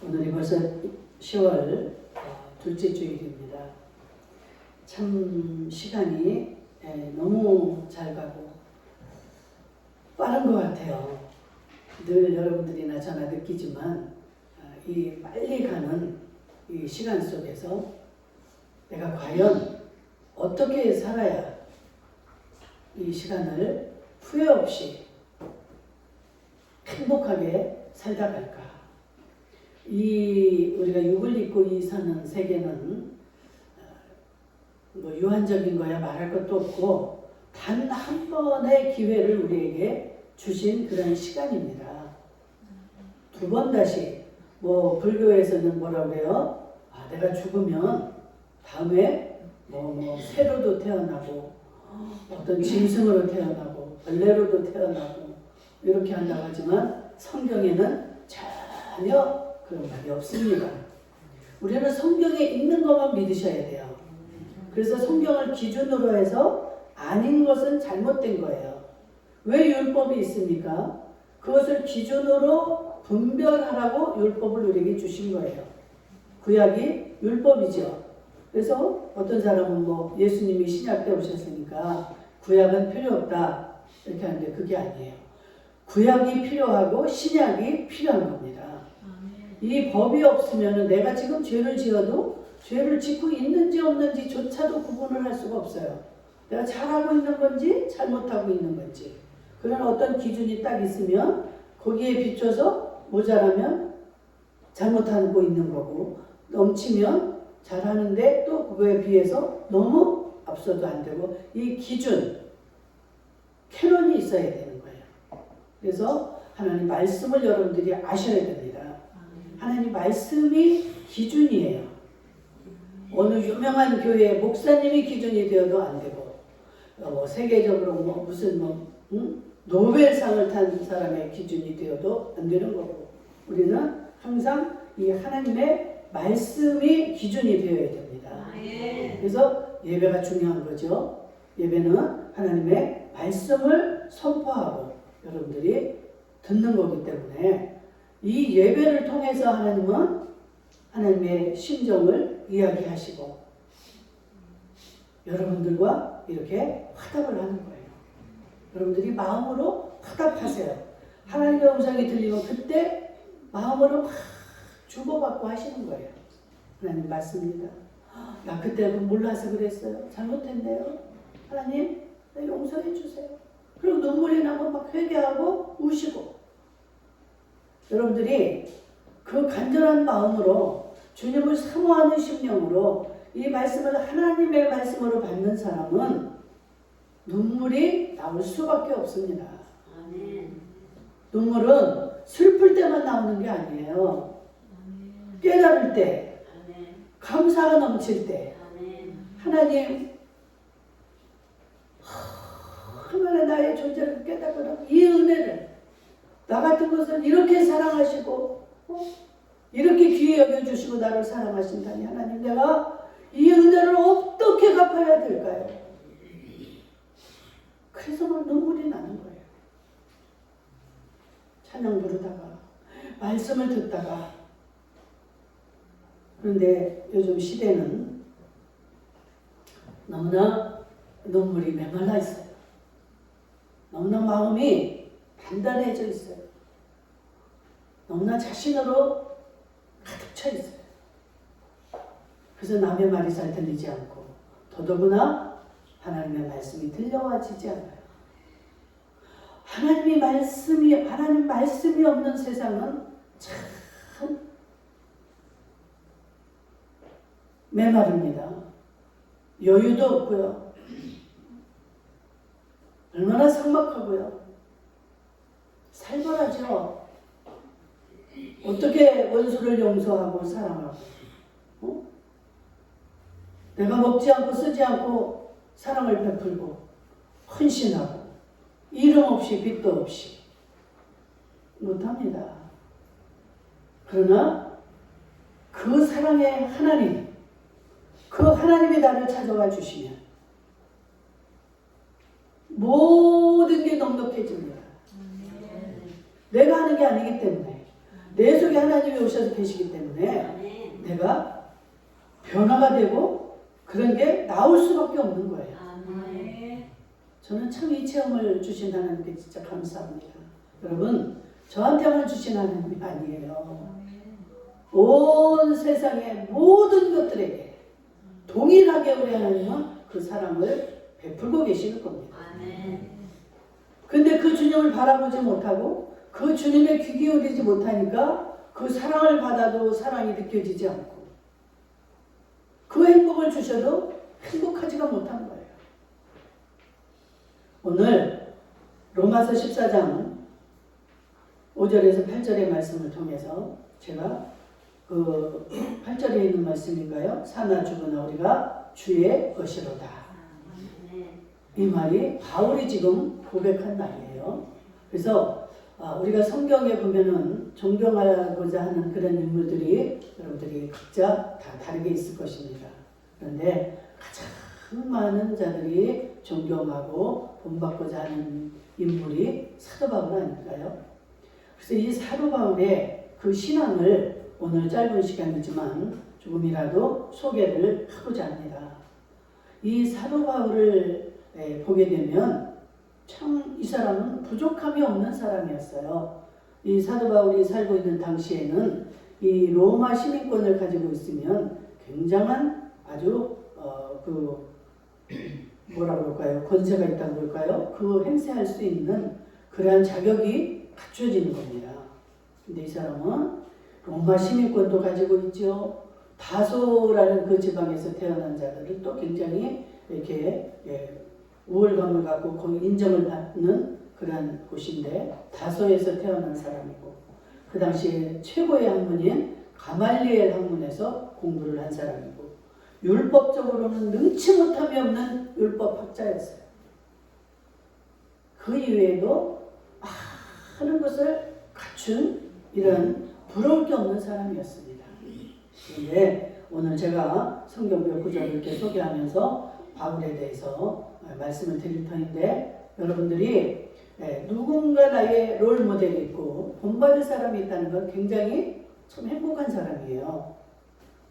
오늘이 벌써 10월 둘째 주일입니다. 참 시간이 너무 잘 가고 빠른 것 같아요. 늘 여러분들이나 저나 느끼지만 이 빨리 가는 이 시간 속에서 내가 과연 어떻게 살아야 이 시간을 후회 없이 행복하게 살다 갈까? 우리가 육을 입고 이 사는 세계는 뭐 유한적인 거야 말할 것도 없고 단 한 번의 기회를 우리에게 주신 그런 시간입니다. 두 번 다시 뭐 불교에서는 뭐라고 해요? 내가 죽으면 다음에 뭐 새로도 태어나고 어떤 짐승으로 태어나고 벌레로도 태어나고 이렇게 한다고 하지만 성경에는 전혀 그런 말이 없습니다. 우리는 성경에 있는 것만 믿으셔야 돼요. 그래서 성경을 기준으로 해서 아닌 것은 잘못된 거예요. 왜 율법이 있습니까? 그것을 기준으로 분별하라고 율법을 우리에게 주신 거예요. 구약이 율법이죠. 그래서 어떤 사람은 뭐 예수님이 신약 때 오셨으니까 구약은 필요 없다 이렇게 하는데 그게 아니에요. 구약이 필요하고 신약이 필요한 겁니다. 이 법이 없으면 내가 지금 죄를 지어도 죄를 짓고 있는지 없는지 조차도 구분을 할 수가 없어요. 내가 잘하고 있는 건지 잘못하고 있는 건지 그런 어떤 기준이 딱 있으면 거기에 비춰서 모자라면 잘못하고 있는 거고 넘치면 잘하는데 또 그거에 비해서 너무 앞서도 안 되고 이 기준, 캐논이 있어야 되는 거예요. 그래서 하나님 말씀을 여러분들이 아셔야 됩니다. 하나님 말씀이 기준이에요. 어느 유명한 교회 목사님이 기준이 되어도 안 되고 세계적으로 무슨 노벨상을 탄 사람의 기준이 되어도 안 되는 거고 우리는 항상 이 하나님의 말씀이 기준이 되어야 됩니다. 그래서 예배가 중요한 거죠. 예배는 하나님의 말씀을 선포하고 여러분들이 듣는 거기 때문에 이 예배를 통해서 하나님은 하나님의 심정을 이야기하시고 여러분들과 이렇게 화답을 하는 거예요. 여러분들이 마음으로 화답하세요. 하나님의 음성이 들리면 그때 마음으로 막 주고받고 하시는 거예요. 하나님 맞습니다. 나 그때 몰라서 그랬어요. 잘못했네요. 하나님 나 용서해 주세요. 그리고 눈물이 나고 막 회개하고 우시고 여러분들이 그 간절한 마음으로 주님을 사모하는 심령으로 이 말씀을 하나님의 말씀으로 받는 사람은 눈물이 나올 수밖에 없습니다. 아멘. 눈물은 슬플 때만 나오는 게 아니에요. 아멘. 깨달을 때, 아멘. 감사가 넘칠 때, 아멘. 하나님 얼마나 나의 존재를 깨닫고 이 은혜를 나 같은 것을 이렇게 사랑하시고 이렇게 귀히 여겨주시고 나를 사랑하신다니 하나님 내가 이 은혜를 어떻게 갚아야 될까요? 그래서 막 눈물이 나는 거예요. 찬양 부르다가 말씀을 듣다가 그런데 요즘 시대는 너무나 눈물이 메말라 있어요. 너무나 마음이 단단해져 있어요. 너무나 자신으로 가득 차 있어요. 그래서 남의 말이 잘 들리지 않고 더더구나 하나님의 말씀이 들려와지지 않아요. 하나님 말씀이 없는 세상은 참 메마릅니다. 여유도 없고요. 얼마나 삭막하고요. 살벌하죠. 어떻게 원수를 용서하고 사랑하고 내가 먹지 않고 쓰지 않고 사랑을 베풀고 헌신하고 이름 없이 빚도 없이 못합니다. 그러나 그 사랑의 하나님 그 하나님이 나를 찾아와 주시면 모든 게 넉넉해집니다. 내가 하는 게 아니기 때문에 내 속에 하나님이 오셔서 계시기 때문에 내가 변화가 되고 그런 게 나올 수밖에 없는 거예요. 저는 참 이 체험을 주신 하나님께 진짜 감사합니다. 여러분, 저한테만 주신 하나님이 아니에요. 온 세상의 모든 것들에게 동일하게 우리 하나님은 그 사랑을 베풀고 계시는 겁니다. 근데 그 주님을 바라보지 못하고 그 주님의 귀 기울이지 못하니까 그 사랑을 받아도 사랑이 느껴지지 않고 그 행복을 주셔도 행복하지가 못한 거예요. 오늘 로마서 14장 5절에서 8절의 말씀을 통해서 제가 그 8절에 있는 말씀인가요? 사나 죽으나 우리가 주의 것이로다. 이 말이 바울이 지금 고백한 말이에요. 그래서 우리가 성경에 보면은 존경하고자 하는 그런 인물들이 여러분들이 각자 다 다르게 있을 것입니다. 그런데 가장 많은 자들이 존경하고 본받고자 하는 인물이 사도 바울 아닐까요? 그래서 이 사도 바울의 그 신앙을 오늘 짧은 시간이지만 조금이라도 소개를 하고자 합니다. 이 사도 바울을 보게 되면 참 이 사람은 부족함이 없는 사람이었어요. 이 사도 바울이 살고 있는 당시에는 이 로마 시민권을 가지고 있으면 굉장한 아주 뭐라 그럴까요? 권세가 있다고 그럴까요? 그 행세할 수 있는 그러한 자격이 갖춰지는 겁니다. 근데 이 사람은 로마 시민권도 가지고 있죠. 다소라는 그 지방에서 태어난 자들은 또 굉장히 이렇게 우월감을 갖고 거기 인정을 받는 그런 곳인데 다소에서 태어난 사람이고 그 당시에 최고의 학문인 가말리엘 학문에서 공부를 한 사람이고 율법적으로는 능치 못함이 없는 율법학자였어요. 그 이외에도 많은 것을 갖춘 이런 부러울 게 없는 사람이었습니다. 그런데 오늘 제가 성경 몇 구절을 이렇게 소개하면서 바울에 대해서 말씀을 드릴 터인데 여러분들이 누군가 나의 롤 모델이 있고 본받을 사람이 있다는 건 굉장히 참 행복한 사람이에요.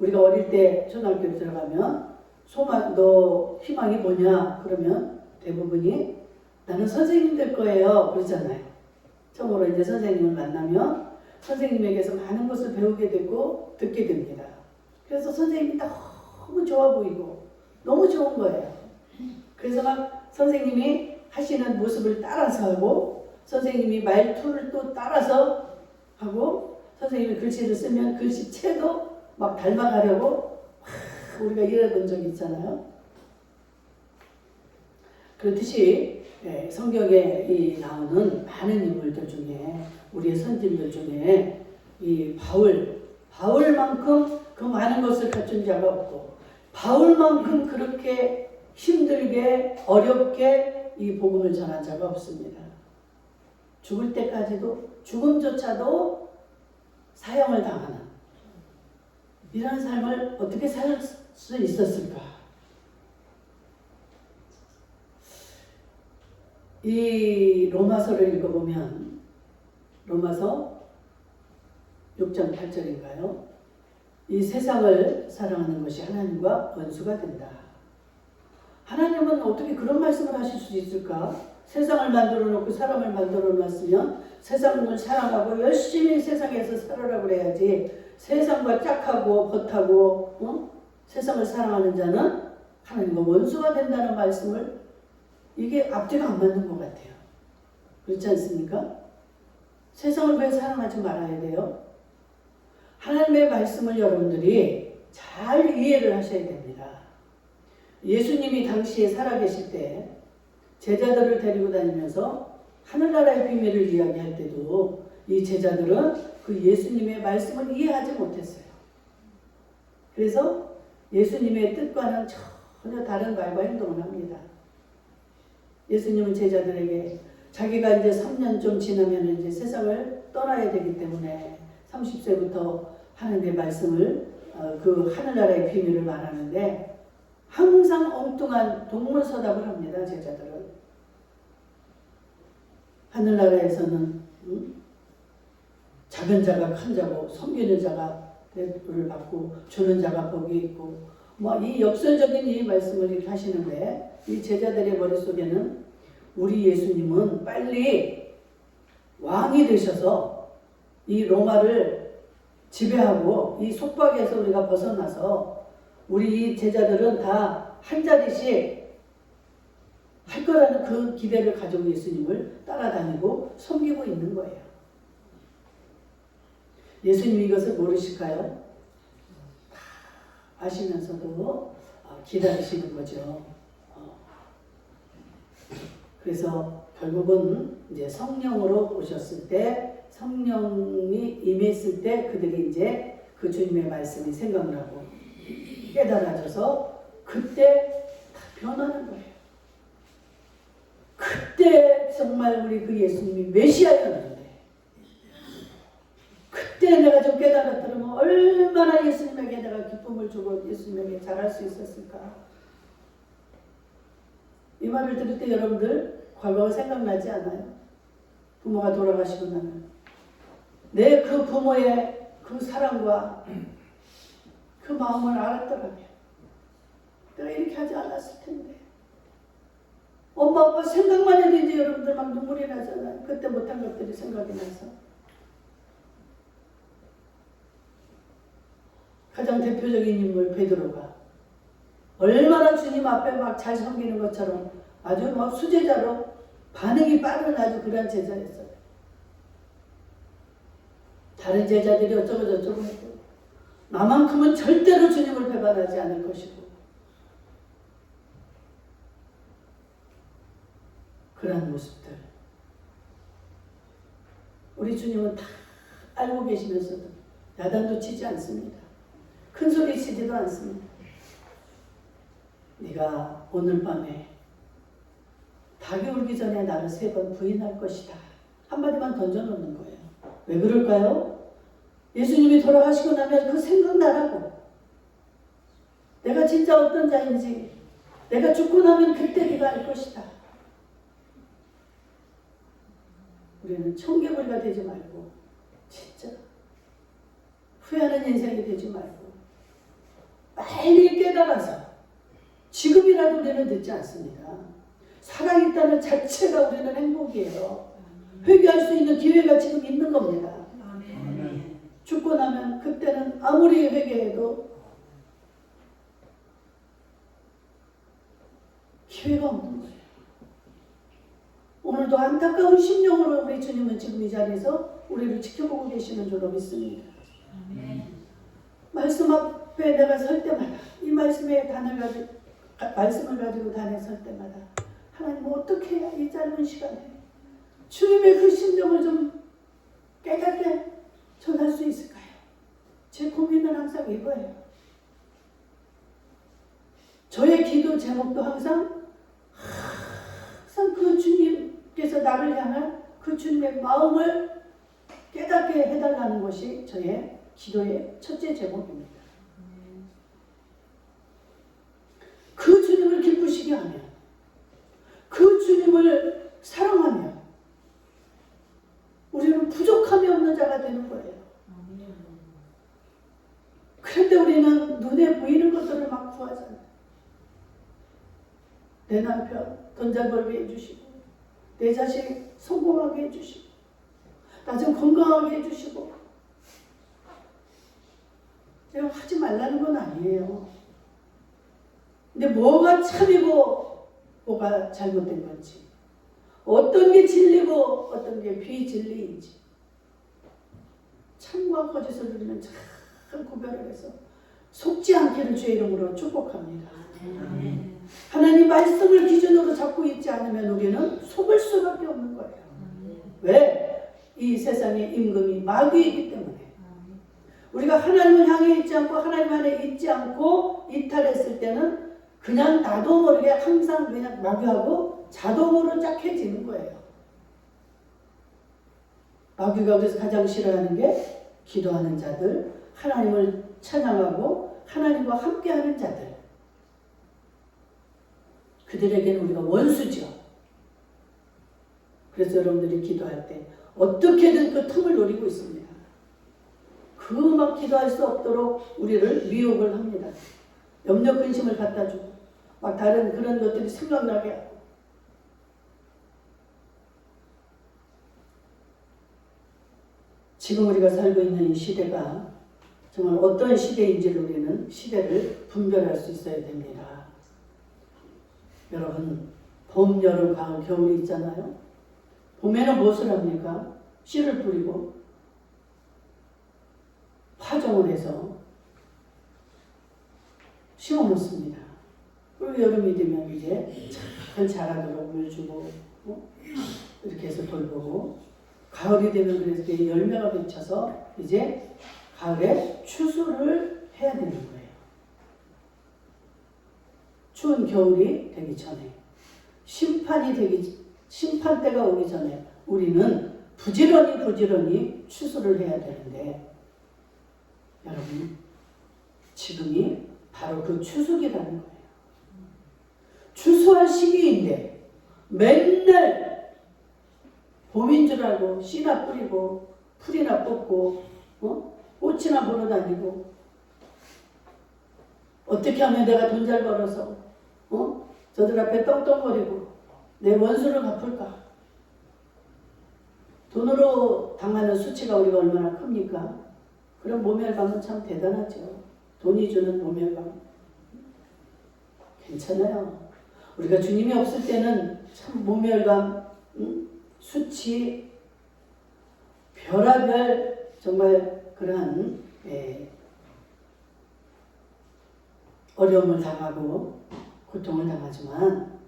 우리가 어릴 때 초등학교 들어가면 소망, 너 희망이 뭐냐? 그러면 대부분이 나는 선생님 될 거예요. 그러잖아요. 처음으로 이제 선생님을 만나면 선생님에게서 많은 것을 배우게 되고 듣게 됩니다. 그래서 선생님이 너무 좋아 보이고 너무 좋은 거예요. 그래서 막 선생님이 하시는 모습을 따라서 하고 선생님이 말투를 또 따라서 하고 선생님이 글씨를 쓰면 글씨체도 막 닮아가려고 우리가 이래본 적이 있잖아요. 그렇듯이 성경에 나오는 많은 인물들 중에 우리의 선진들 중에 이 바울만큼 그 많은 것을 갖춘 자가 없고 바울만큼 그렇게 힘들게 어렵게 이 복음을 전한 자가 없습니다. 죽을 때까지도 죽음조차도 사형을 당하는 이런 삶을 어떻게 살 수 있었을까? 이 로마서를 읽어보면 로마서 6장 8절인가요? 이 세상을 사랑하는 것이 하나님과 원수가 된다. 하나님은 어떻게 그런 말씀을 하실 수 있을까? 세상을 만들어 놓고 사람을 만들어 놨으면 세상을 사랑하고 열심히 세상에서 살아라고 그래야지 세상과 짝하고 겉하고 세상을 사랑하는 자는 하나님과 원수가 된다는 말씀을 이게 앞뒤가 안 맞는 것 같아요. 그렇지 않습니까? 세상을 왜 사랑하지 말아야 돼요? 하나님의 말씀을 여러분들이 잘 이해를 하셔야 됩니다. 예수님이 당시에 살아계실 때 제자들을 데리고 다니면서 하늘나라의 비밀을 이야기할 때도 이 제자들은 그 예수님의 말씀을 이해하지 못했어요. 그래서 예수님의 뜻과는 전혀 다른 말과 행동을 합니다. 예수님은 제자들에게 자기가 이제 3년 좀 지나면 이제 세상을 떠나야 되기 때문에 30세부터 하나님의 말씀을 그 하늘나라의 비밀을 말하는데 항상 엉뚱한 동문서답을 합니다. 제자들은. 하늘나라에서는 작은 자가 큰 자고 섬기는 자가 대우를 받고 주는 자가 복이 있고 뭐 이 역설적인 이 말씀을 이렇게 하시는데 이 제자들의 머릿속에는 우리 예수님은 빨리 왕이 되셔서 이 로마를 지배하고 이 속박에서 우리가 벗어나서 우리 이 제자들은 다 한 자리씩 할 거라는 그 기대를 가지고 예수님을 따라다니고 섬기고 있는 거예요. 예수님이 이것을 모르실까요? 아시면서도 기다리시는 거죠. 그래서 결국은 이제 성령으로 오셨을 때, 성령이 임했을 때 그들이 이제 그 주님의 말씀이 생각나고 깨달아져서 그때 다 변하는 거예요. 그때 정말 우리 그 예수님이 메시아였는데 그때 내가 좀 깨달았더라면 얼마나 예수님에게 내가 기쁨을 주고 예수님에게 잘할 수 있었을까. 이 말을 들을 때 여러분들 과거가 생각나지 않아요? 부모가 돌아가시고 나면 내 그 부모의 그 사랑과 그 마음을 알았더라면 내가 이렇게 하지 않았을 텐데. 엄마 아빠 생각만 해도 이제 여러분들 막 눈물이 나잖아요. 그때 못한 것들이 생각이 나서. 가장 대표적인 인물 베드로가 얼마나 주님 앞에 막 잘 섬기는 것처럼 아주 막 수제자로 반응이 빠른 아주 그런 제자였어요. 다른 제자들이 어쩌고 저쩌고 했고 나만큼은 절대로 주님을 배반하지 않을 것이고 그런 모습들. 우리 주님은 다 알고 계시면서도 야단도 치지 않습니다. 큰 소리 치지도 않습니다. 네가 오늘 밤에 닭이 울기 전에 나를 3번 부인할 것이다. 한마디만 던져놓는 거예요. 왜 그럴까요? 예수님이 돌아가시고 나면 그 생각나라고. 내가 진짜 어떤 자인지 내가 죽고 나면 그때 네가 알 것이다. 우리는 청개구리가 되지 말고 진짜 후회하는 인생이 되지 말고 빨리 깨달아서 지금이라도 우리는 늦지 않습니다. 살아있다는 자체가 우리는 행복이에요. 회개할 수 있는 기회가 지금 있는 겁니다. 죽고 나면 그때는 아무리 회개해도 기회가 없는 거예요. 오늘도 안타까운 심령으로 우리 주님은 지금 이 자리에서 우리를 지켜보고 계시는 줄로 믿습니다. 말씀 앞에 내가 설 때마다 이 말씀의 말씀을 가지고 단에 설 때마다 하나님 어떻게 해야 이 짧은 시간에 주님의 그 심정을 좀 깨닫게 전할 수 있을까요? 제 고민은 항상 이거예요. 저의 기도 제목도 항상 그 주님께서 나를 향한 그 주님의 마음을 깨닫게 해달라는 것이 저의 기도의 첫째 제목입니다. 그 주님을 기쁘시게 하며 그 주님을 사랑하며 우리는 부족함이 없는 자가 되는 거예요. 그런데 우리는 눈에 보이는 것들을 막 구하잖아요. 내 남편 돈 잘 벌게 해주시고 내 자식 성공하게 해주시고 나 좀 건강하게 해주시고. 제가 하지 말라는 건 아니에요. 근데 뭐가 참이고 뭐가 잘못된 건지 어떤 게 진리고 어떤 게 비진리인지 참과 거짓을 우리는 잘 구별을 해서 속지 않기를 주의 이름으로 축복합니다. 하나님 말씀을 기준으로 잡고 있지 않으면 우리는 속을 수밖에 없는 거예요. 왜? 이 세상의 임금이 마귀이기 때문에. 우리가 하나님을 향해 있지 않고 하나님 안에 있지 않고 이탈했을 때는 그냥 나도 모르게 항상 그냥 마귀하고 자동으로 짝해지는 거예요. 마귀가 그래서 가장 싫어하는 게 기도하는 자들, 하나님을 찬양하고 하나님과 함께하는 자들. 그들에게는 우리가 원수죠. 그래서 여러분들이 기도할 때 어떻게든 그 틈을 노리고 있습니다. 막 기도할 수 없도록 우리를 미혹을 합니다. 염려 근심을 갖다 주고 막 다른 그런 것들이 생각나게 하고. 지금 우리가 살고 있는 이 시대가 정말 어떤 시대인지를 우리는 시대를 분별할 수 있어야 됩니다. 여러분, 봄, 여름, 가을, 겨울이 있잖아요. 봄에는 무엇을 합니까? 씨를 뿌리고 파종을 해서 심어 놓습니다. 그리고 여름이 되면 이제 잘 자라도록 물 주고 이렇게 해서 돌보고, 가을이 되면 그래서 열매가 맺혀서 이제 가을에 추수를 해야 되는 거예요. 추운 겨울이 되기 전에, 심판 때가 오기 전에 우리는 부지런히 추수를 해야 되는데, 여러분, 지금이 바로 그 추수기라는 거예요. 추수할 시기인데 맨날 봄인 줄 알고 씨나 뿌리고 풀이나 뽑고 꽃이나 보러 다니고, 어떻게 하면 내가 돈 잘 벌어서 저들 앞에 떵떵거리고 내 원수를 갚을까? 돈으로 당하는 수치가 우리가 얼마나 큽니까? 그런 모멸감은 참 대단하죠. 돈이 주는 모멸감. 괜찮아요. 우리가 주님이 없을 때는 참 모멸감, 수치, 별하별 정말 그러한 어려움을 당하고 고통을 당하지만,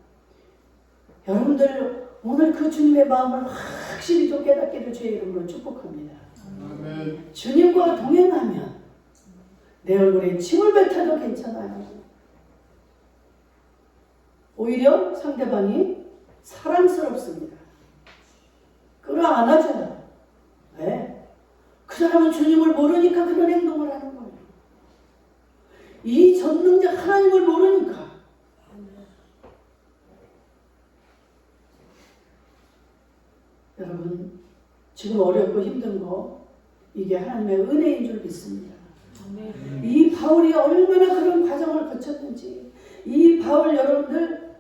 여러분들 오늘 그 주님의 마음을 확실히 좀 깨닫기를 주의 이름으로 축복합니다. 아멘. 주님과 동행하면 내 얼굴에 침을 뱉어도 괜찮아요. 오히려 상대방이 사랑스럽습니다. 끌어안아줘요. 왜? 그 사람은 주님을 모르니까 그런 행동을 하는 거예요. 이 전능자 하나님을 모르니까. 여러분, 지금 어렵고 힘든 거, 이게 하나님의 은혜인 줄 믿습니다. 이 바울이 얼마나 그런 과정을 거쳤는지, 이 바울 여러분들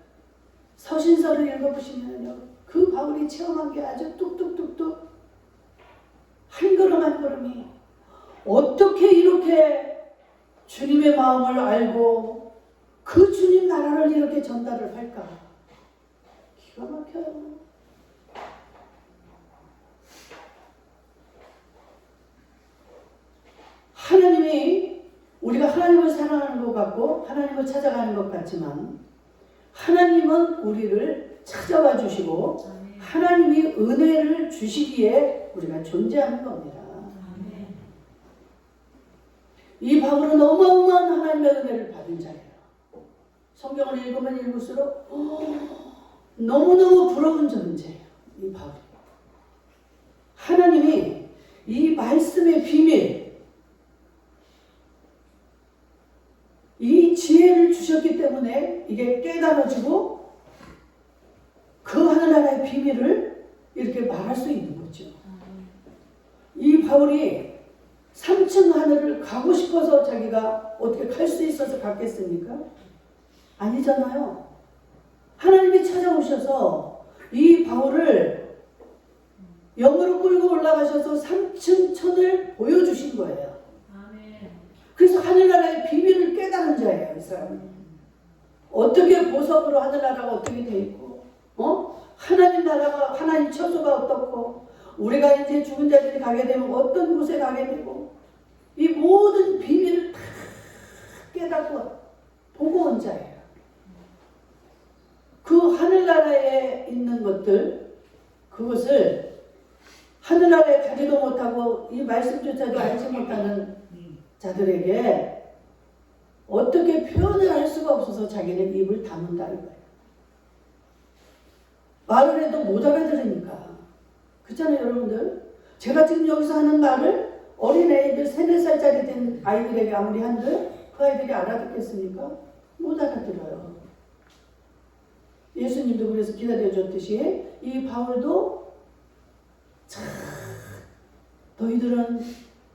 서신서를 읽어보시면요, 그 바울이 체험한 게 아주 뚝뚝뚝뚝 한 걸음 한 걸음이 어떻게 이렇게 주님의 마음을 알고 그 주님 나라를 이렇게 전달을 할까? 기가 막혀요. 하나님이, 우리가 하나님을 사랑하는 것 같고 하나님을 찾아가는 것 같지만, 하나님은 우리를 찾아와 주시고 하나님이 은혜를 주시기에 우리가 존재하는 겁니다. 이 바울은 어마어마한 하나님의 은혜를 받은 자예요. 성경을 읽으면 읽을수록 너무너무 부러운 존재예요. 이 바울이. 하나님이 이 말씀의 비밀, 이 지혜를 주셨기 때문에 이게 깨달아지고 그 하늘나라의 비밀을 이렇게 말할 수 있는 거죠. 이 바울이 3층 하늘을 가고 싶어서 자기가 어떻게 갈 수 있어서 갔겠습니까? 아니잖아요. 하나님이 찾아오셔서 이 바울을 영으로 끌고 올라가셔서 3층 천을 보여주신 거예요. 그래서 하늘나라의 비밀을 깨달은 자예요, 이 사람은. 어떻게 보석으로 하늘나라가 어떻게 돼 있고, 하나님 나라가, 하나님 처소가 어떻고, 우리가 이제 죽은 자들이 가게 되면 어떤 곳에 가게 되고, 이 모든 비밀을 다 깨닫고 보고 온 자예요. 그 하늘나라에 있는 것들, 그것을 하늘나라에 가지도 못하고 이 말씀조차도 알지 못하는 자들에게 어떻게 표현을 할 수가 없어서 자기는 입을 다문다 이거예요. 말을 해도 못 알아들으니까. 그렇잖아요, 여러분들. 제가 지금 여기서 하는 말을 어린애들 3, 4살짜리 된 아이들에게 아무리 한들 그 아이들이 알아듣겠습니까? 못 알아들어요. 예수님도 그래서 기다려줬듯이 이 바울도 참 너희들은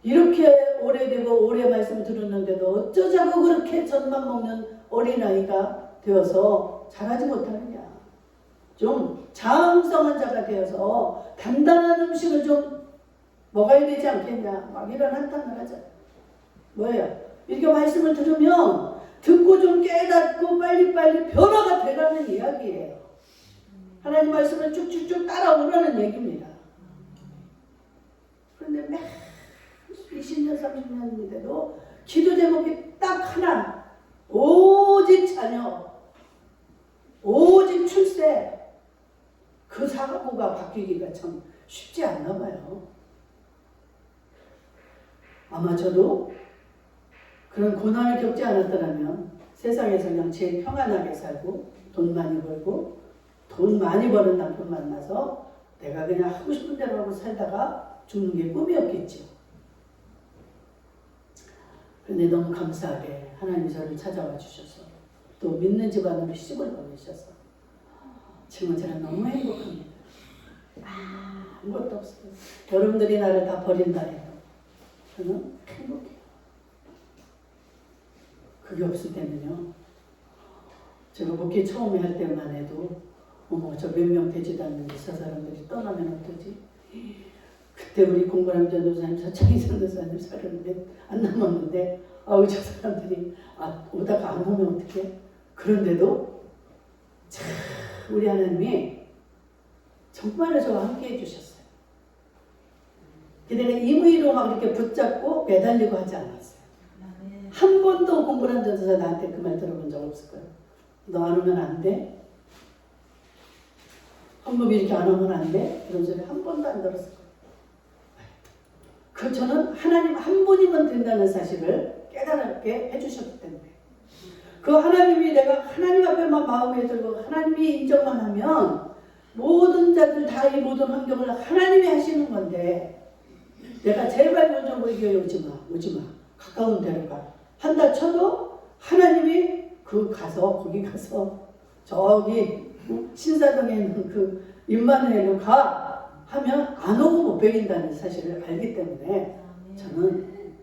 이렇게 오래되고 오래 말씀 들었는데도 어쩌자고 그렇게 젖만 먹는 어린아이가 되어서 자라지 못하느냐. 좀 장성한 자가 되어서 단단한 음식을 좀 먹어야 되지 않겠냐. 막 이런 한탄을 하자. 뭐예요? 이렇게 말씀을 들으면 듣고 좀 깨닫고 빨리빨리 변화가 되라는 이야기예요. 하나님 말씀을 쭉쭉쭉 따라오라는 얘기입니다. 그런데 매 20년, 30년인데도 기도 제목이 딱 하나. 오직 자녀, 오직 출세. 그 사고가 바뀌기가 참 쉽지 않나 봐요. 아마 저도 그런 고난을 겪지 않았더라면 세상에서 그냥 제일 평안하게 살고 돈 많이 벌고 돈 많이 버는 남편 만나서 내가 그냥 하고 싶은 대로 하고 살다가 죽는 게 꿈이었겠죠. 그런데 너무 감사하게 하나님이 저를 찾아와 주셔서 또 믿는 집안으로 시집을 보내셔서 지금은 저는 너무 행복합니다. 아무것도 없어요. 여러분들이 나를 다 버린다 해도 저는 행복해요. 그게 없을 때는요. 제가 목회 처음에 할 때만 해도 어머 저 몇 명 되지도 않는데 저 사람들이 떠나면 어떠지? 그때 우리 공부람 전도사님, 차창희 전도사님 30몇 안 남았는데 아우 저 사람들이 오다가 안 오면 어떡해? 그런데도 참 우리 하나님이 정말로 저와 함께 해주셨어요. 그때는 임의로 막 이렇게 붙잡고 매달리고 하지 않았어요. 한 번도 공부람 전도사 나한테 그 말 들어본 적 없을 거예요. 너 안 오면 안 돼? 헌금이 이렇게 안 오면 안 돼? 그런 소리 한 번도 안 들었을 거예요. 그 저는 하나님 한 분이면 된다는 사실을 깨달게 해주셨기 때문에 그 하나님이 내가 하나님 앞에만 마음에 들고 하나님이 인정만 하면 모든 자들 다 이 모든 환경을 하나님이 하시는 건데 내가 제발 원정부의 교회 오지 마 가까운 데로 가 한다 쳐도 하나님이 거기 가서 저기 신사동에 있는 그 임마누엘로 가 하면 안 오고 못 베긴다는 사실을 알기 때문에 저는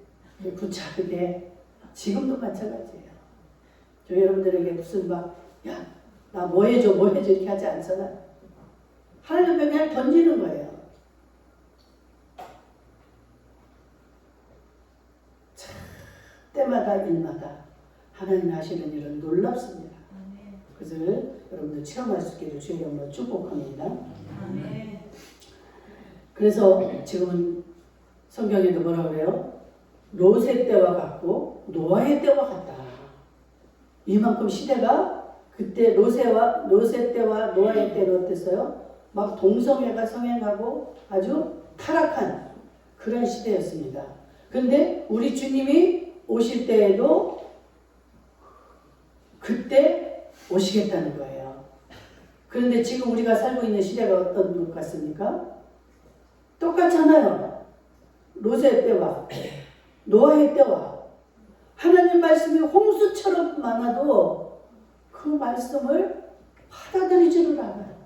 붙잡게 지금도 마찬가지예요. 저 여러분들에게 무슨 나 뭐 해줘 이렇게 하지 않잖아요. 하나님 앞에 그냥 던지는 거예요. 참 때마다 일마다 하나님 하시는 일은 놀랍습니다. 그것을 여러분들 체험할 수 있기를 주의 이름으로 축복합니다. 그래서 지금은 성경에도 뭐라고 그래요? 롯의 때와 같고 노아의 때와 같다. 이만큼 시대가 그때 롯의 때와 노아의 때는 어땠어요? 막 동성애가 성행하고 아주 타락한 그런 시대였습니다. 그런데 우리 주님이 오실 때에도 그때 오시겠다는 거예요. 그런데 지금 우리가 살고 있는 시대가 어떤 것 같습니까? 똑같잖아요. 롯의 때와 노아의 때와 하나님 말씀이 홍수처럼 많아도 그 말씀을 받아들이지를 않아요.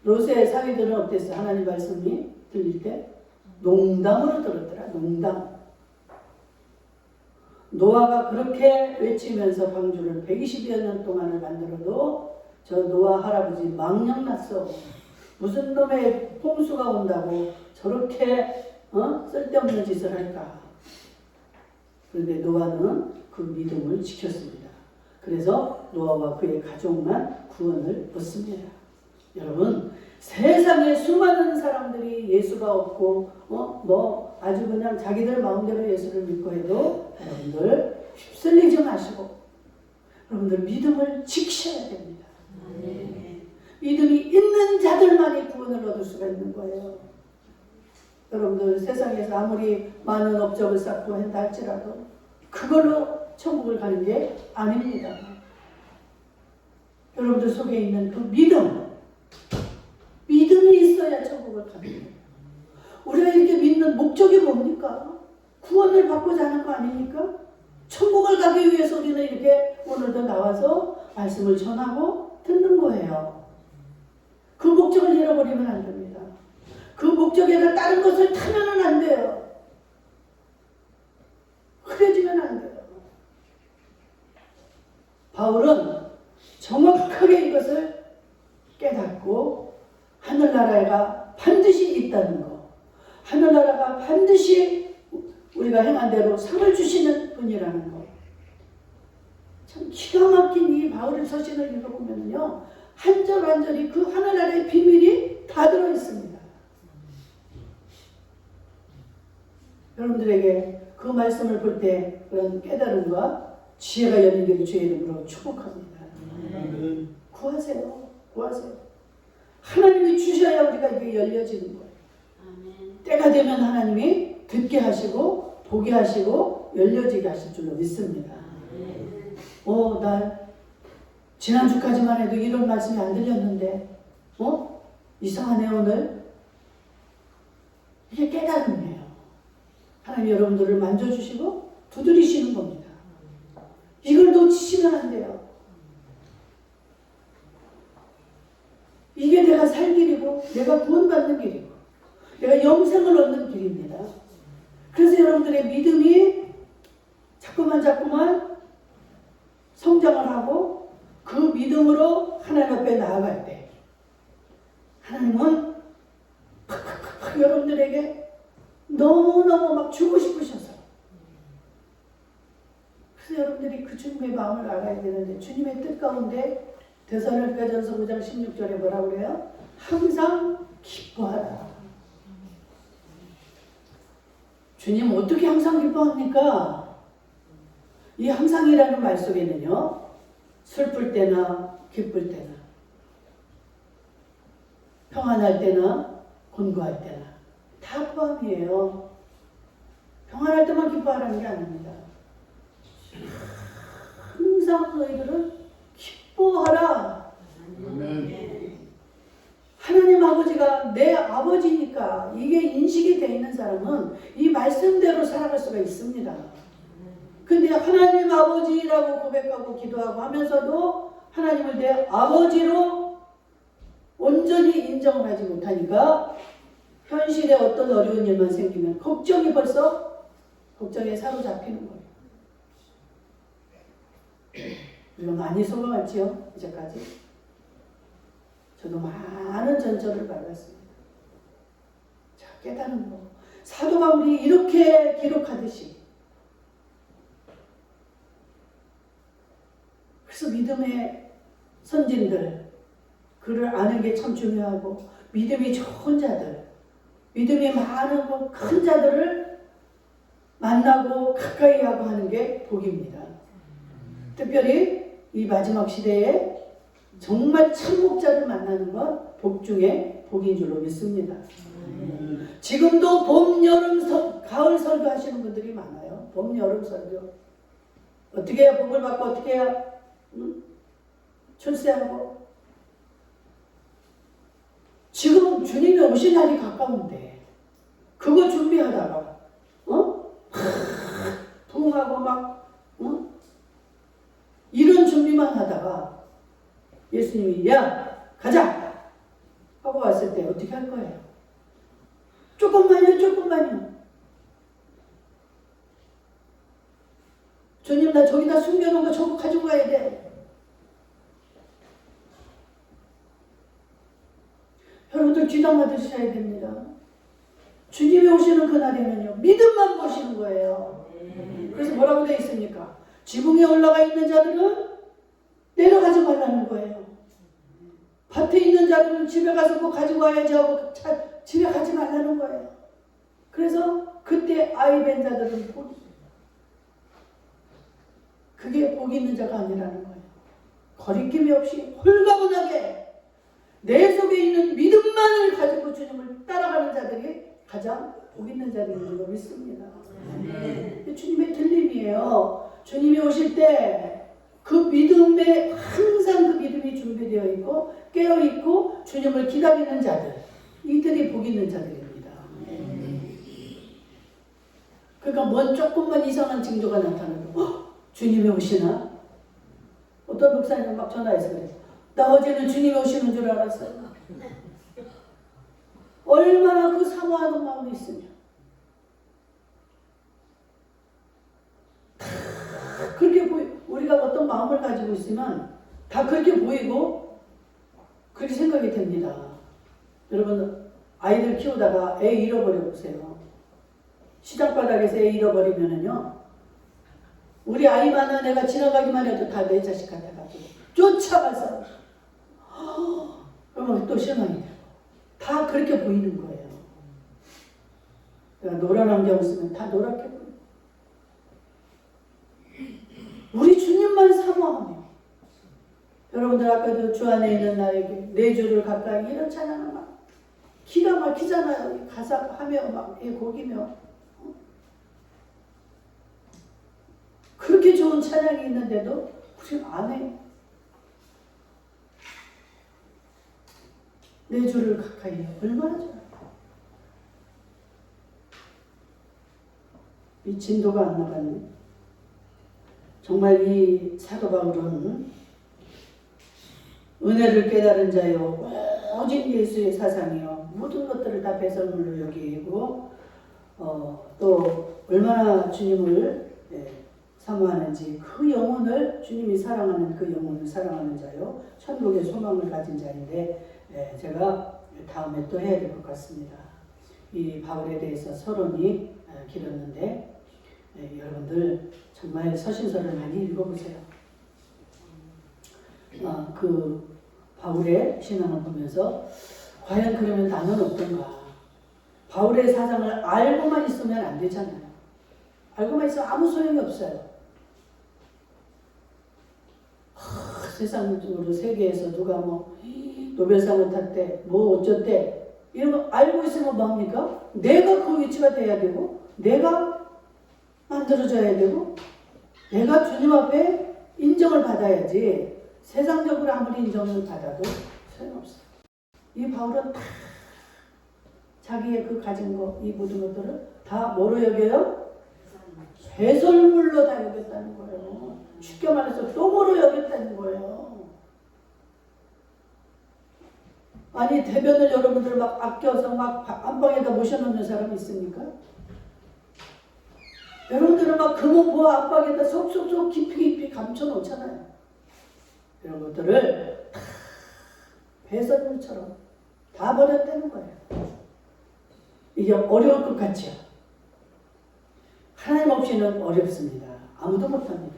롯의 사위들은 어땠어요? 하나님 말씀이 들릴 때 농담으로 들었더라. 농담. 노아가 그렇게 외치면서 방주를 120여 년 동안을 만들어도 저 노아 할아버지 망령났어. 무슨 놈의 홍수가 온다고 저렇게 쓸데없는 짓을 할까. 그런데 노아는 그 믿음을 지켰습니다. 그래서 노아와 그의 가족만 구원을 얻습니다. 여러분 세상에 수많은 사람들이 예수가 없고 아주 그냥 자기들 마음대로 예수를 믿고 해도 여러분들 휩쓸리지 마시고 여러분들 믿음을 지키셔야 됩니다. 믿음이 있는 자들만이 구원을 얻을 수가 있는 거예요. 여러분들 세상에서 아무리 많은 업적을 쌓고 한다 할지라도 그걸로 천국을 가는 게 아닙니다. 여러분들 속에 있는 그 믿음이 있어야 천국을 갑니다. 우리가 이렇게 믿는 목적이 뭡니까? 구원을 받고자 하는 거 아닙니까? 천국을 가기 위해서 우리는 이렇게 오늘도 나와서 말씀을 전하고 듣는 거예요. 그 목적을 잃어버리면 안 됩니다. 그 목적에다 다른 것을 타면은 안 돼요. 흐려지면 안 돼요. 바울은 정확하게 이것을 깨닫고 하늘나라가 반드시 있다는 거, 하늘나라가 반드시 우리가 행한 대로 상을 주시는 분이라는 거. 참 기가 막힌 이 바울의 서신을 읽어보면요, 한 절 한 절이 그 하늘나라의 비밀이 다 들어있습니다. 여러분들에게 그 말씀을 볼 때 그런 깨달음과 지혜가 열리기를 주의 이름으로 축복합니다. 구하세요. 구하세요. 하나님이 주셔야 우리가 이게 열려지는 거예요. 때가 되면 하나님이 듣게 하시고 보게 하시고 열려지게 하실 줄로 믿습니다. 나 지난주까지만 해도 이런 말씀이 안 들렸는데 이상하네 오늘. 이게 깨달음이에요. 하나님 여러분들을 만져주시고 두드리시는 겁니다. 이걸 놓치시면 안 돼요. 이게 내가 살 길이고 내가 구원받는 길이고 내가 영생을 얻는 길입니다. 그래서 여러분들의 믿음이 자꾸만 성장을 하고 그 믿음으로 하나님 앞에 나아갈 때 하나님은 팍팍팍 여러분들에게 너무너무 막 주고 싶으셔서, 그래서 여러분들이 그 주님의 마음을 알아야 되는데, 주님의 뜻 가운데 데살로니가전서 9장 16절에 뭐라고 그래요? 항상 기뻐하라. 주님 어떻게 항상 기뻐합니까? 이 항상이라는 말 속에는요, 슬플 때나 기쁠 때나 평안할 때나 곤고할 때나 다 포함이에요. 평안할 때만 기뻐하라는 게 아닙니다. 항상 너희들은 기뻐하라. 하나님 아버지가 내 아버지니까 이게 인식이 되어 있는 사람은 이 말씀대로 살아갈 수가 있습니다. 근데 하나님 아버지라고 고백하고 기도하고 하면서도 하나님을 내 아버지로 온전히 인정을 하지 못하니까 현실에 어떤 어려운 일만 생기면 걱정에 사로잡히는 거예요. 우리가 많이 속아왔지요, 이제까지. 저도 많은 전적을 밟았습니다. 자, 깨달은 거. 사도 바울이 이렇게 기록하듯이. 그래서 믿음의 선진들, 그를 아는 게 참 중요하고, 믿음이 좋은 자들, 믿음이 많은 큰 자들을 만나고 가까이 하고 하는 게 복입니다. 특별히 이 마지막 시대에 정말 참목자를 만나는 건 복 중에 복인 줄로 믿습니다. 지금도 봄, 여름, 가을 설교 하시는 분들이 많아요. 봄, 여름 설교. 어떻게 해야 복을 받고 어떻게 해야 출세하고. 지금 주님이 오신 날이 가까운데 그거 준비하다가 부흥하고 막 이런 준비만 하다가 예수님이 야 가자 하고 왔을 때 어떻게 할 거예요? 조금만요. 주님 나 저기다 숨겨놓은 거 저거 가지고 가야 돼. 여러분들 귀담아 들으셔야 됩니다. 주님이 오시는 그날에는요, 믿음만 보시는 거예요. 그래서 뭐라고 되어 있습니까? 지붕에 올라가 있는 자들은 내려가지 말라는 거예요. 밭에 있는 자들은 집에 가서 뭐 가지고 와야지 하고 집에 가지 말라는 거예요. 그래서 그때 아이 된 자들은 그게 복 있는 자가 아니라는 거예요. 거리낌이 없이 홀가분하게 내 속에 있는 믿음만을 가지고 주님을 따라가는 자들이 가장 복 있는 자들인 줄로 믿습니다. 주님의 들림이에요. 주님이 오실 때 그 믿음에 항상 그 믿음이 준비되어 있고 깨어있고 주님을 기다리는 자들, 이들이 복 있는 자들입니다. 그러니까 뭔 조금만 이상한 징조가 나타나면 주님이 오시나? 어떤 목사님은 막 전화해서 그래요. 나 어제는 주님이 오시는 줄 알았어요. 얼마나 그 사모 사모하는 마음이 있으면 다 그렇게 우리가 어떤 마음을 가지고 있으면 다 그렇게 보이고 그렇게 생각이 됩니다. 여러분 아이들 키우다가 애 잃어버려 보세요. 시장바닥에서 애 잃어버리면은요, 우리 아이만은 내가 지나가기만 해도 다 내 자식 같아가지고 쫓아가서 그러면 또 실망이 되고 다 그렇게 보이는 거예요. 그러니까 노란 안경 쓰면 다 노랗게 보여요. 우리 주님만 사모하며, 여러분들 아까도 주 안에 있는 나에게 내 주를 가까이, 이런 찬양을 막 기가 막히잖아요. 가사 하며 막 곡이며 그렇게 좋은 찬양이 있는데도 우리 안 해요. 내 주를 가까이 해요. 얼마나 좋아요. 이 진도가 안 나가네. 정말 이 사도 바울은 은혜를 깨달은 자요 오직 예수의 사상이요 모든 것들을 다 배설물로 여기고 또 얼마나 주님을 사모하는지, 그 영혼을, 주님이 사랑하는 그 영혼을 사랑하는 자요 천국의 소망을 가진 자인데, 제가 다음에 또 해야 될 것 같습니다. 이 바울에 대해서 서론이 길었는데, 여러분들 정말 서신서를 많이 읽어보세요. 그 바울의 신앙을 보면서 과연 그러면 나는 어떤가? 바울의 사상을 알고만 있으면 안 되잖아요. 알고만 있으면 아무 소용이 없어요. 세상적으로 세계에서 누가 뭐 노벨상을 탔대, 뭐 어쩌대, 이런 거 알고 있으면 뭐합니까? 내가 그 위치가 돼야 되고, 내가 만들어줘야 되고, 내가 주님 앞에 인정을 받아야지. 세상적으로 아무리 인정을 받아도 소용없어요. 이 바울은 다 자기의 그 가진 거, 이 모든 것들을 다 뭐로 여겨요? 배설물로 다 여겼다는 거예요. 쉽게 말해서 똥으로 여겼다는 거예요. 아니 대변을 여러분들 막 아껴서 막 안방에다 모셔놓는 사람이 있습니까? 여러분들은 막 금호보화 안방에다 속속속 깊이 감춰놓잖아요. 이런 것들을 다 배설물처럼 다 버렸다는 거예요. 이게 어려울 것 같죠? 하나님 없이는 어렵습니다. 아무도 못합니다.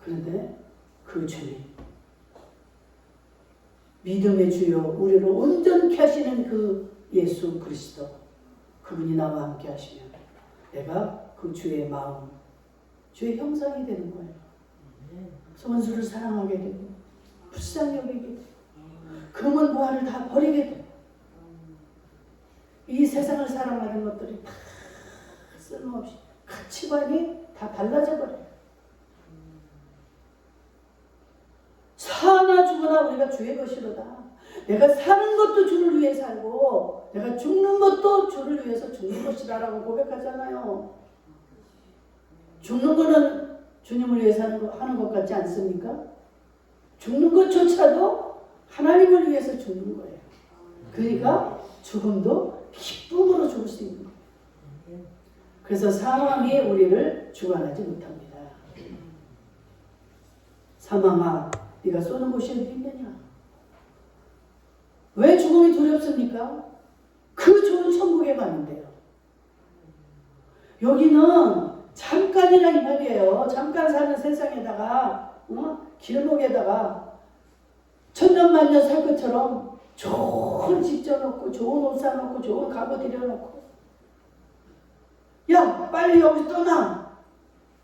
그런데 그 주님, 믿음의 주요 우리를 온전케 하시는 그 예수 그리스도, 그분이 나와 함께 하시면 내가 그 주의 마음, 주의 형상이 되는 거예요. 원수를 사랑하게 되고 불쌍히 여기게 되고 금은 보화를 다 버리게 되고 이 세상을 사랑하는 것들이 다 쓸모없이 가치관이 다 달라져 버려요. 사나 죽으나 우리가 주의 것이로다. 내가 사는 것도 주를 위해 살고 내가 죽는 것도 주를 위해서 죽는 것이다라고 고백하잖아요. 죽는 거는 주님을 위해서 하는 것 같지 않습니까? 죽는 것조차도 하나님을 위해서 죽는 거예요. 그러니까 죽음도 기쁨으로 죽을 수 있는 거예요. 그래서 사망이 우리를 주관하지 못합니다. 사망아, 네가 쏘는 곳이 어디 있느냐? 왜 죽음이 두렵습니까? 그 좋은 천국에 가는데요. 여기는 잠깐이란 이 말이에요. 잠깐 사는 세상에다가 길목에다가 천년만년 살 것처럼 좋은 집 져놓고 좋은 옷 사놓고 좋은 가구 들여놓고 야 빨리 여기 떠나.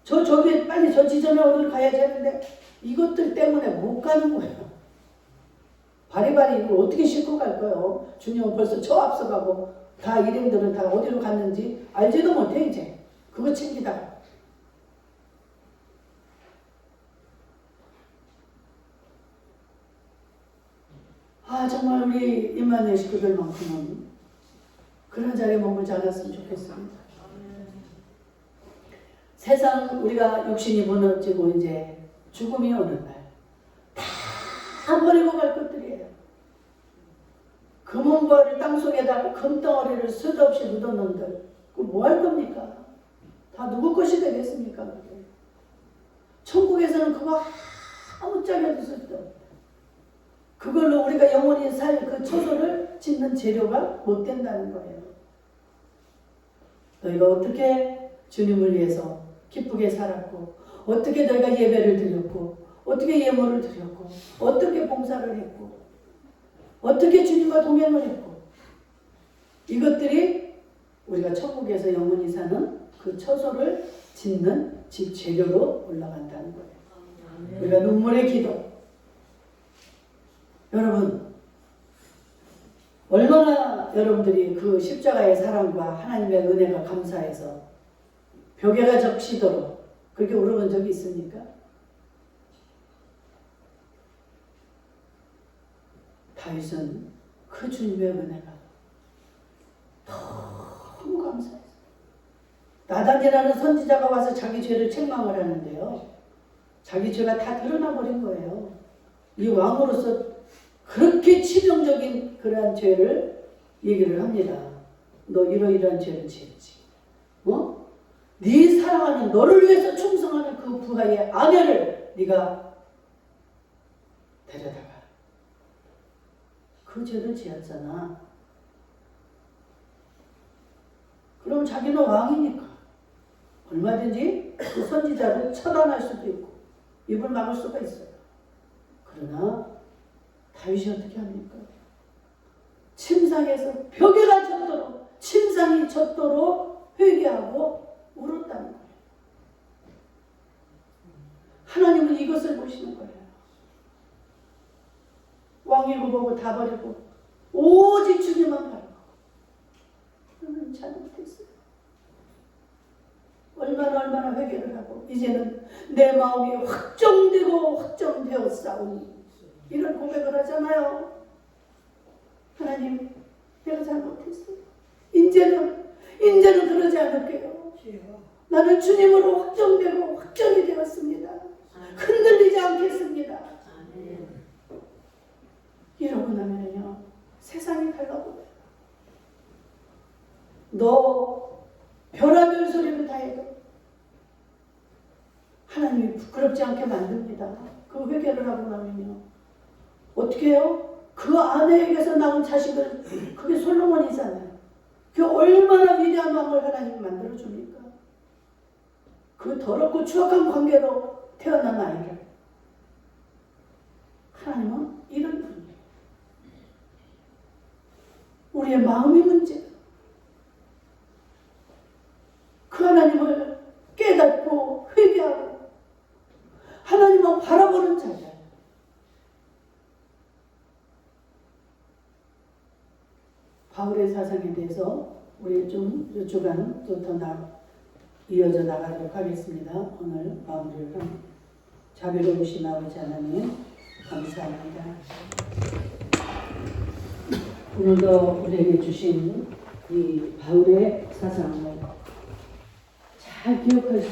저기 빨리 저 지점에 오늘 가야지 하는데 이것들 때문에 못 가는 거예요. 바리바리 이걸 어떻게 싣고 갈 거예요. 주님은 벌써 저 앞서가고 다 일행들은 다 어디로 갔는지 알지도 못해. 이제 그거 챙기다가 정말 우리 임마누엘 식구들만큼은 그런 자리에 머물지 않았으면 좋겠습니다. 세상 우리가 육신이 무너지고 이제 죽음이 오는 날 다 버리고 갈 것들이에요. 그 금은보화를 땅속에다가 금덩어리를 쓸데없이 묻어놓는들 그거 뭐 할 겁니까? 다 누구 것이 되겠습니까? 그게? 천국에서는 그거 아무짝에도 쓸데없다. 그걸로 우리가 영원히 살 그 처소를 짓는 재료가 못 된다는 거예요. 너희가 어떻게 주님을 위해서 기쁘게 살았고, 어떻게 너희가 예배를 드렸고, 어떻게 예물을 드렸고, 어떻게 봉사를 했고, 어떻게 주님과 동행을 했고, 이것들이 우리가 천국에서 영원히 사는 그 처소를 짓는 집 재료로 올라간다는 거예요. 우리가 눈물의 기도. 여러분, 얼마나 여러분들이 그 십자가의 사랑과 하나님의 은혜가 감사해서 벽에가 적시도록 그렇게 울어본 적이 있습니까? 다윗은 그 주님의 은혜가 너무 감사해서 나단이라는 선지자가 와서 자기 죄를 책망을 하는데요. 자기 죄가 다 드러나 버린 거예요. 이 왕으로서 그렇게 치명적인 그러한 죄를 얘기를 합니다. 너 이러이러한 죄를 지었지. 네 사랑하는 너를 위해서 충성하는 그 부하의 아내를 네가 데려다가 그 죄를 지었잖아. 그럼 자기는 왕이니까 얼마든지 그 선지자를 처단할 수도 있고 입을 막을 수가 있어요. 그러나 다윗이 어떻게 합니까? 침상에서 벽에가 젖도록 침상이 젖도록 회개하고 울었다는 거예요. 하나님은 이것을 보시는 거예요. 왕이고 뭐고 다 버리고 오직 주님만 바라고. 그러면 잘못했어요. 얼마나 회개를 하고 이제는 내 마음이 확정되고 확정되었사오니 이런 고백을 하잖아요. 하나님, 내가 잘못했어요. 이제는 그러지 않을게요. 나는 주님으로 확정되고 확정이 되었습니다. 흔들리지 않겠습니다. 이러고 나면요 세상이 달라붙어요. 너 별하별 소리를 다 해도 하나님이 부끄럽지 않게 만듭니다. 그 회개를 하고 나면요 어떻게 해요? 그 아내에게서 낳은 자식을 그게 솔로몬이잖아요. 그 얼마나 위대한 왕을 하나님이 만들어줍니까? 그 더럽고 추악한 관계로 태어난 아이를 하나님은 이런 분이에요. 우리의 마음이 문제예요. 그 하나님을 깨닫고 회개하고 하나님을 바라보는 자들. 바울의 사상에 대해서 우리 좀 이 주간 또 더 이어져 나가도록 하겠습니다. 오늘 마무리를 합니다. 자비로우신 아버지 하나님 감사합니다. 오늘도 우리에게 주신 이 바울의 사상을 잘 기억할 수